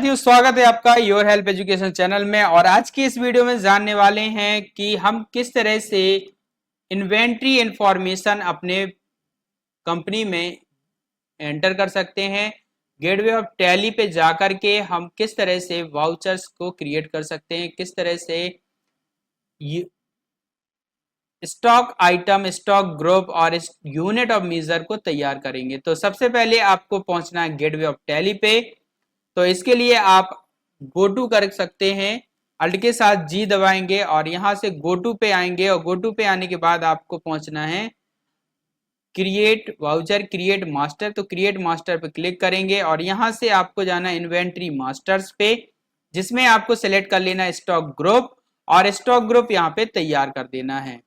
साथियों, स्वागत है आपका योर हेल्प एजुकेशन चैनल में। और आज की इस वीडियो में जानने वाले हैं कि हम किस तरह से इन्वेंट्री इंफॉर्मेशन अपने कंपनी में एंटर कर सकते हैं। गेटवे ऑफ टैली पे जाकर के हम किस तरह से वाउचर्स को क्रिएट कर सकते हैं, किस तरह से स्टॉक आइटम, स्टॉक ग्रुप और यूनिट ऑफ मेजर को तैयार करेंगे। तो सबसे पहले आपको पहुंचना है गेटवे ऑफ टैली पे। तो इसके लिए आप गो टू कर सकते हैं, अल्ट के साथ जी दबाएंगे और यहां से गो टू पे आएंगे। और गो टू पे आने के बाद आपको पहुंचना है क्रिएट वाउचर, क्रिएट मास्टर। तो क्रिएट मास्टर पे क्लिक करेंगे और यहां से आपको जाना इन्वेंट्री मास्टर्स पे, जिसमें आपको सेलेक्ट कर लेना स्टॉक ग्रुप और स्टॉक ग्रुप यहाँ पे तैयार कर देना है।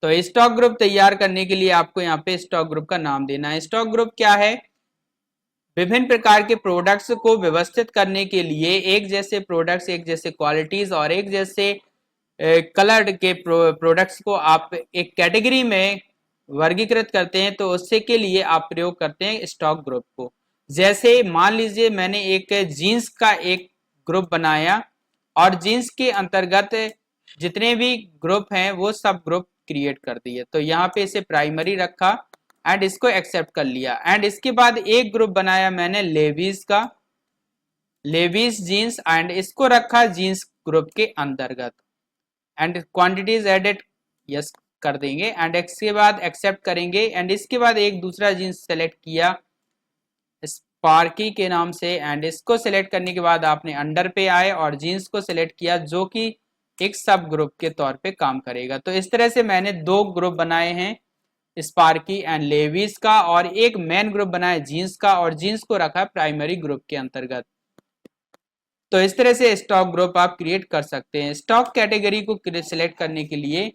तो स्टॉक ग्रुप तैयार करने के लिए आपको यहाँ पे स्टॉक ग्रुप का नाम देना है। स्टॉक ग्रुप क्या है? विभिन्न प्रकार के प्रोडक्ट्स को व्यवस्थित करने के लिए एक जैसे प्रोडक्ट्स, एक जैसे क्वालिटीज और एक जैसे कलर के प्रोडक्ट्स को आप एक कैटेगरी में वर्गीकृत करते हैं। तो उससे के लिए आप प्रयोग करते हैं स्टॉक ग्रुप को। जैसे मान लीजिए मैंने एक जीन्स का एक ग्रुप बनाया और जीन्स के अंतर्गत जितने भी ग्रुप हैं वो सब ग्रुप क्रिएट कर दिए। तो यहाँ पे इसे प्राइमरी रखा एंड इसको एक्सेप्ट कर लिया। एंड इसके बाद एक ग्रुप बनाया मैंने लेविस का, लेविस जीन्स, एंड इसको रखा जीन्स ग्रुप के अंतर्गत। एंड क्वांटिटीज एडेड यस कर देंगे एंड इसके बाद एक्सेप्ट करेंगे। एंड इसके बाद एक दूसरा जीन्स सेलेक्ट किया स्पार्की के नाम से, एंड इसको सेलेक्ट करने के बाद आपने अंडर पे आए और जीन्स को सेलेक्ट किया जो कि एक सब ग्रुप के तौर पे काम करेगा। तो इस तरह से मैंने दो ग्रुप बनाए हैं, स्पार्की एंड लेविस का, और एक मेन ग्रुप बनाया जीन्स का और जीन्स को रखा प्राइमरी ग्रुप के अंतर्गत। तो इस तरह से स्टॉक ग्रुप आप क्रिएट कर सकते हैं। स्टॉक कैटेगरी को सिलेक्ट करने के लिए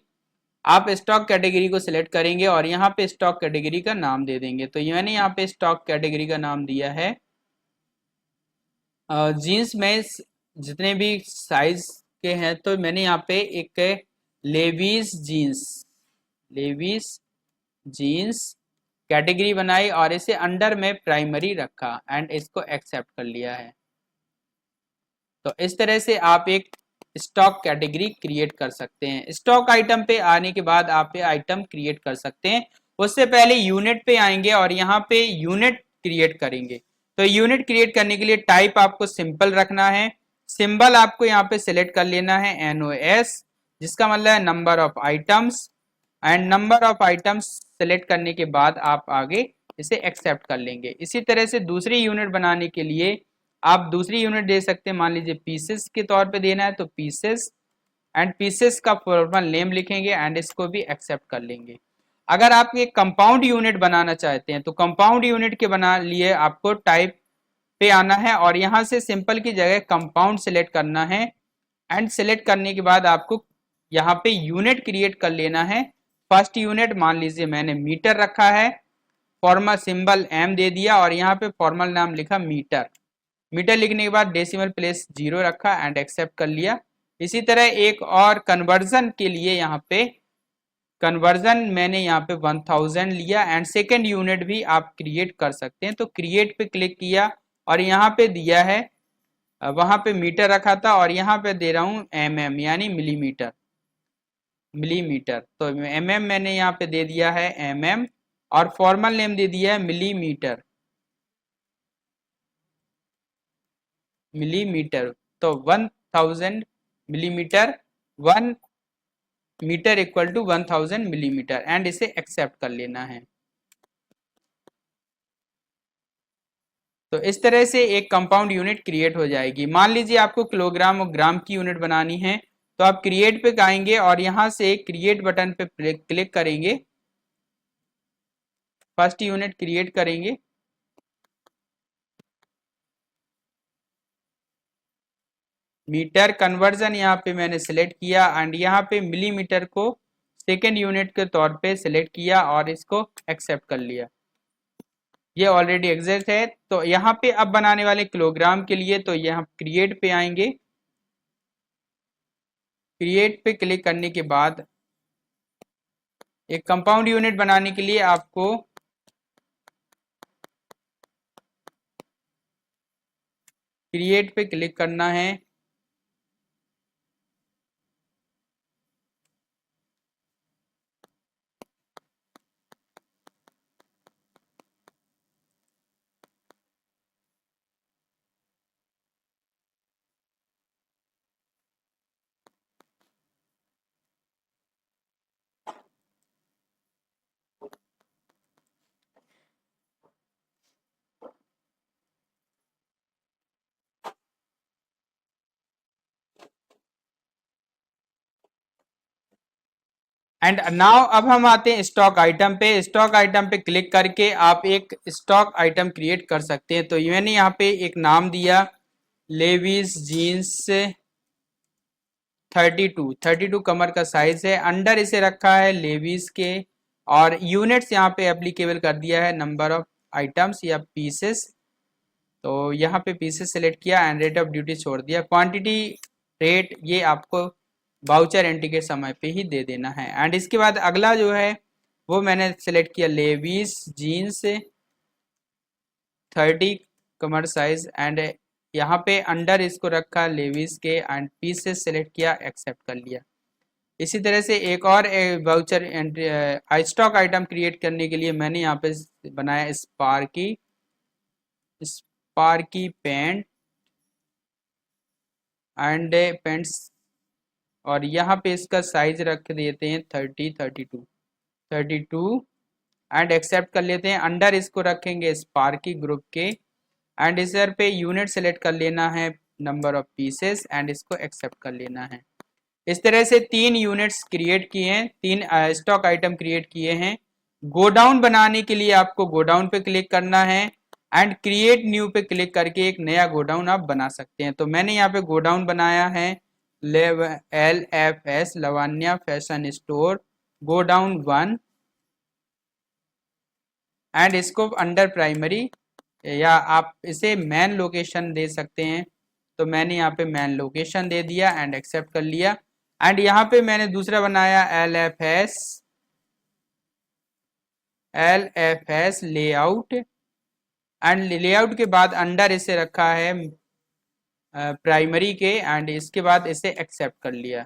आप स्टॉक कैटेगरी को सिलेक्ट करेंगे और यहाँ पे स्टॉक कैटेगरी का नाम दे देंगे। तो मैंने यहाँ पे स्टॉक कैटेगरी का नाम दिया है जीन्स में जितने भी साइज के हैं। तो मैंने यहाँ पे एक Levi's jeans, Levi's jeans category बनाई और इसे अंडर में प्राइमरी रखा एंड इसको एक्सेप्ट कर लिया है। तो इस तरह से आप एक स्टॉक कैटेगरी क्रिएट कर सकते हैं। स्टॉक आइटम पे आने के बाद आप आइटम क्रिएट कर सकते हैं। उससे पहले यूनिट पे आएंगे और यहाँ पे यूनिट क्रिएट करेंगे। तो यूनिट क्रिएट करने के लिए टाइप आपको सिंपल रखना है। सिंबल आपको यहाँ पे सिलेक्ट कर लेना है NOS, जिसका मतलब है number of items. And number of items select करने के बाद आप आगे इसे एक्सेप्ट कर लेंगे। इसी तरह से दूसरी यूनिट बनाने के लिए आप दूसरी यूनिट दे सकते हैं। मान लीजिए पीसेस के तौर पे देना है तो पीसेस, एंड पीसेस का फॉर्मल नेम लिखेंगे एंड इसको भी एक्सेप्ट कर लेंगे। अगर आप एक कंपाउंड यूनिट बनाना चाहते हैं तो कंपाउंड यूनिट के बना लिए आपको टाइप पे आना है और यहाँ से सिंपल की जगह कंपाउंड सिलेक्ट करना है। एंड सिलेक्ट करने के बाद आपको यहाँ पे यूनिट क्रिएट कर लेना है। फर्स्ट यूनिट मान लीजिए मैंने मीटर रखा है, फॉर्मल सिंबल M दे दिया और यहाँ पे फॉर्मल नाम लिखा मीटर। मीटर लिखने के बाद डेसिमल प्लेस 0 रखा एंड एक्सेप्ट कर लिया। इसी तरह एक और कन्वर्जन के लिए यहाँ पे कन्वर्जन मैंने यहाँ पे 1000 लिया एंड सेकेंड यूनिट भी आप क्रिएट कर सकते हैं। तो क्रिएट पे क्लिक किया और यहाँ पे दिया है, वहां पे मीटर रखा था और यहाँ पे दे रहा हूँ mm यानी मिलीमीटर, मिलीमीटर। तो mm मैंने यहाँ पे दे दिया है mm और फॉर्मल नेम दे दिया है मिलीमीटर, मिलीमीटर। तो 1000 millimetre, 1 metre equal to 1000 millimetre and इसे एक्सेप्ट कर लेना है। तो इस तरह से एक कंपाउंड यूनिट क्रिएट हो जाएगी। मान लीजिए आपको किलोग्राम और ग्राम की यूनिट बनानी है तो आप क्रिएट पे आएंगे और यहां से क्रिएट बटन पे क्लिक करेंगे, फर्स्ट यूनिट क्रिएट करेंगे। मीटर कन्वर्जन यहाँ पे मैंने सिलेक्ट किया एंड यहाँ पे मिलीमीटर को सेकेंड यूनिट के तौर पे सिलेक्ट किया और इसको एक्सेप्ट कर लिया। ये ऑलरेडी एग्जिस्ट है। तो यहाँ पे अब बनाने वाले किलोग्राम के लिए तो यहाँ क्रिएट पे आएंगे। क्रिएट पे क्लिक करने के बाद एक कंपाउंड यूनिट बनाने के लिए आपको क्रिएट पे क्लिक करना है। एंड नाउ अब हम आते हैं स्टॉक आइटम पे। स्टॉक आइटम पे क्लिक करके आप एक स्टॉक आइटम क्रिएट कर सकते हैं। तो मैंने यहाँ पे एक नाम दिया लेविस जीन्स 32 कमर का साइज है। अंडर इसे रखा है लेविस के, और यूनिट्स यहाँ पे एप्लीकेबल कर दिया है नंबर ऑफ आइटम्स या पीसेस। तो यहाँ पे पीसेस सेलेक्ट किया एंड रेट ऑफ ड्यूटी छोड़ दिया। क्वांटिटी रेट ये आपको वाउचर एंट्री के समय पे ही दे देना है। एंड इसके बाद अगला जो है वो मैंने सेलेक्ट किया लेविस जीन्स 30 कमर साइज, एंड यहाँ पे अंडर इसको रखा लेविस के एंड पीसेस सेलेक्ट किया, एक्सेप्ट कर लिया। इसी तरह से एक और voucher entry stock item create करने के लिए मैंने यहाँ पे बनाया स्पार्की पेंट एंड पेंट्स, और यहाँ पे इसका साइज रख देते हैं 32 एंड एक्सेप्ट कर लेते हैं। अंडर इसको रखेंगे स्पार्की ग्रुप के, एंड इधर पे यूनिट सेलेक्ट कर लेना है नंबर ऑफ पीसेस एंड इसको एक्सेप्ट कर लेना है। इस तरह से 3 यूनिट्स क्रिएट किए हैं, 3 स्टॉक आइटम क्रिएट किए हैं। गोडाउन बनाने के लिए आपको गोडाउन पे क्लिक करना है एंड क्रिएट न्यू पे क्लिक करके एक नया गोडाउन आप बना सकते हैं। तो मैंने यहाँ पे गोडाउन बनाया है LFS Lavanya fashion store godown 1, and इसको अंडर प्राइमरी, या आप इसे मैन लोकेशन दे सकते हैं। तो मैंने यहाँ पे मैन लोकेशन दे दिया एंड एक्सेप्ट कर लिया। एंड यहाँ पे मैंने दूसरा बनाया LFS लेआउट, एंड लेआउट के बाद अंडर इसे रखा है प्राइमरी के, एंड इसके बाद इसे एक्सेप्ट कर लिया।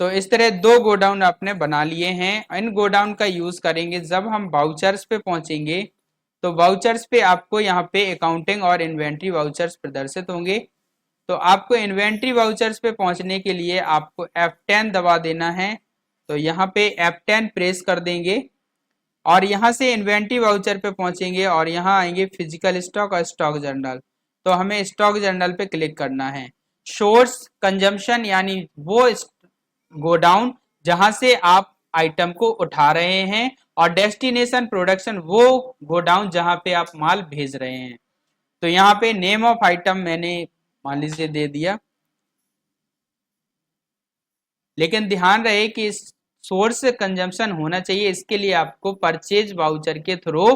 तो इस तरह 2 गोडाउन आपने बना लिए हैं। इन गोडाउन का यूज करेंगे जब हम वाउचर्स पे पहुंचेंगे। तो वाउचर्स पे आपको यहाँ पे अकाउंटिंग और इन्वेंट्री वाउचर्स प्रदर्शित होंगे। तो आपको इन्वेंट्री वाउचर्स पे पहुंचने के लिए आपको F10 दबा देना है। तो यहाँ पे F10 प्रेस कर देंगे और यहाँ से इन्वेंट्री वाउचर पे पहुंचेंगे और यहाँ आएंगे फिजिकल स्टॉक और स्टॉक जर्नल। तो हमें स्टॉक जर्नल पे क्लिक करना है। सोर्स कंजम्पशन यानी वो गोडाउन जहां से आप आइटम को उठा रहे हैं, और डेस्टिनेशन प्रोडक्शन वो गोडाउन जहां पे आप माल भेज रहे हैं। तो यहाँ पे नेम ऑफ आइटम मैंने मान लीजिए दे दिया, लेकिन ध्यान रहे कि सोर्स कंजम्पशन होना चाहिए। इसके लिए आपको परचेज वाउचर के थ्रू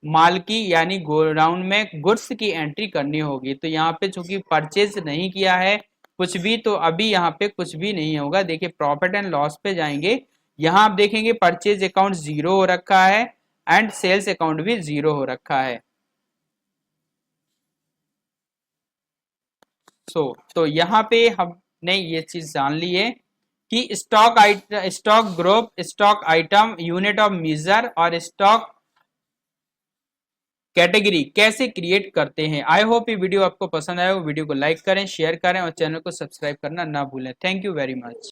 माल की यानी गोडाउन में गुड्स की एंट्री करनी होगी। तो यहाँ पे चूंकि परचेज नहीं किया है कुछ भी, तो अभी यहाँ पे कुछ भी नहीं होगा। देखिए प्रॉफिट एंड लॉस पे जाएंगे, यहाँ आप देखेंगे परचेज अकाउंट 0 हो रखा है एंड सेल्स अकाउंट भी 0 हो रखा है। तो यहाँ पे हमने ये चीज जान ली है कि stock group, stock item, unit of measure और स्टॉक कैटेगरी कैसे क्रिएट करते हैं। आई होप ये वीडियो आपको पसंद आया हो। वीडियो को लाइक करें, शेयर करें और चैनल को सब्सक्राइब करना ना भूलें। Thank you very much.